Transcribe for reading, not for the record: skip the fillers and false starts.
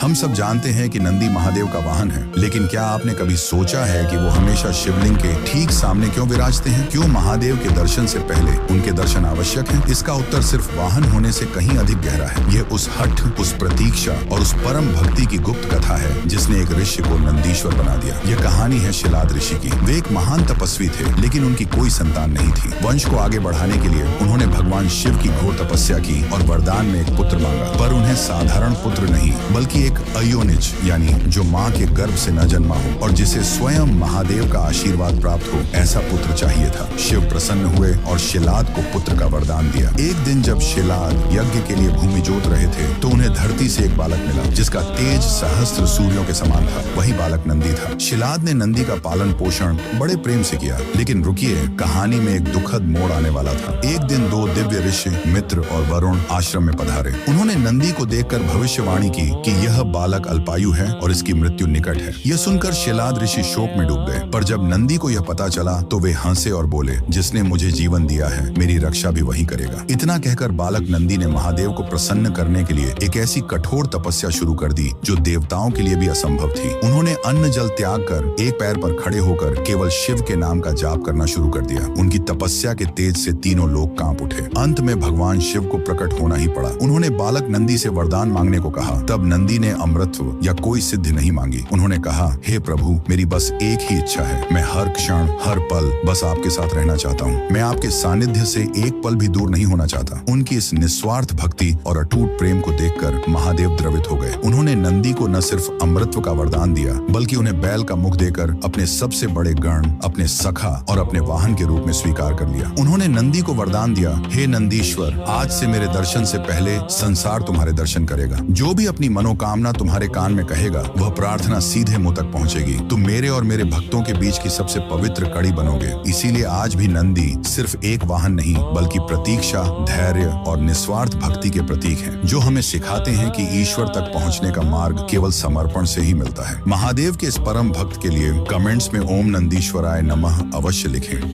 हम सब जानते हैं कि नंदी महादेव का वाहन है, लेकिन क्या आपने कभी सोचा है कि वो हमेशा शिवलिंग के ठीक सामने क्यों विराजते हैं? क्यों महादेव के दर्शन से पहले उनके दर्शन आवश्यक हैं? इसका उत्तर सिर्फ वाहन होने से कहीं अधिक गहरा है। ये उस हठ, उस प्रतीक्षा और उस परम भक्ति की गुप्त कथा है जिसने एक ऋषि को नंदीश्वर बना दिया। यह कहानी है शिलाद ऋषि की। वे एक महान तपस्वी थे, लेकिन उनकी कोई संतान नहीं थी। वंश को आगे बढ़ाने के लिए उन्होंने भगवान शिव की घोर तपस्या की और वरदान में एक पुत्र मांगा, पर उन्हें साधारण पुत्र नहीं बल्कि एक अयोनिज यानी जो माँ के गर्भ से न जन्मा हो और जिसे स्वयं महादेव का आशीर्वाद प्राप्त हो, ऐसा पुत्र चाहिए था। शिव प्रसन्न हुए और शिलाद को पुत्र का वरदान दिया। एक दिन जब शिलाद यज्ञ के लिए भूमि जोत रहे थे तो उन्हें धरती से एक बालक मिला जिसका तेज सहस्त्र सूर्यों के समान था। वही बालक नंदी था। शिलाद ने नंदी का पालन पोषण बड़े प्रेम से किया, लेकिन रुकिए, कहानी में एक दुखद मोड़ आने वाला था। एक दिन दो दिव्य ऋषि मित्र और वरुण आश्रम में पधारे। उन्होंने नंदी को देखकर भविष्यवाणी की कि यह बालक अल्पायु है और इसकी मृत्यु निकट है। यह सुनकर शिलाद ऋषि शोक में डूब गए, पर जब नंदी को यह पता चला तो वे हंसे और बोले, जिसने मुझे जीवन दिया है मेरी रक्षा भी वही करेगा। इतना कहकर बालक नंदी ने महादेव को प्रसन्न करने के लिए एक ऐसी कठोर तपस्या शुरू कर दी जो देवताओं के लिए भी असंभव थी। उन्होंने अन्न जल त्याग कर एक पैर पर खड़े होकर केवल शिव के नाम का जाप करना शुरू कर दिया। उनकी तपस्या के तेज से तीनों लोग कांप उठे। अंत में भगवान शिव को प्रकट होना ही पड़ा। उन्होंने बालक नंदी से वरदान मांगने को कहा। तब नंदी ने अमृतत्व या कोई सिद्धि नहीं मांगी। उन्होंने कहा, हे प्रभु, मेरी बस एक ही इच्छा है। मैं हर क्षण हर पल बस आपके साथ रहना चाहता हूँ। मैं आपके सानिध्य से एक पल भी दूर नहीं होना चाहता। उनकी इस निस्वार्थ भक्ति और अटूट प्रेम को देखकर महादेव द्रवित हो गए। उन्होंने नंदी को न सिर्फ अमृतत्व का वरदान दिया, बल्कि उन्हें बैल का मुख देकर अपने सबसे बड़े गण, अपने सखा और अपने वाहन के रूप में स्वीकार कर लिया। उन्होंने नंदी को वरदान दिया, हे नंदीश्वर, आज से मेरे दर्शन से पहले संसार तुम्हारे दर्शन करेगा। जो भी अपनी मनोकामना तुम्हारे कान में कहेगा, वह प्रार्थना सीधे मुंह तक पहुंचेगी। तुम मेरे और मेरे भक्तों के बीच की सबसे पवित्र कड़ी बनोगे। इसीलिए आज भी नंदी सिर्फ एक वाहन नहीं, बल्कि प्रतीक्षा, धैर्य और निस्वार्थ भक्ति के प्रतीक हैं, जो हमें सिखाते हैं कि ईश्वर तक पहुंचने का मार्ग केवल समर्पण से ही मिलता है। महादेव के इस परम भक्त के लिए कमेंट्स में ओम नंदीश्वराय नमः अवश्य लिखें।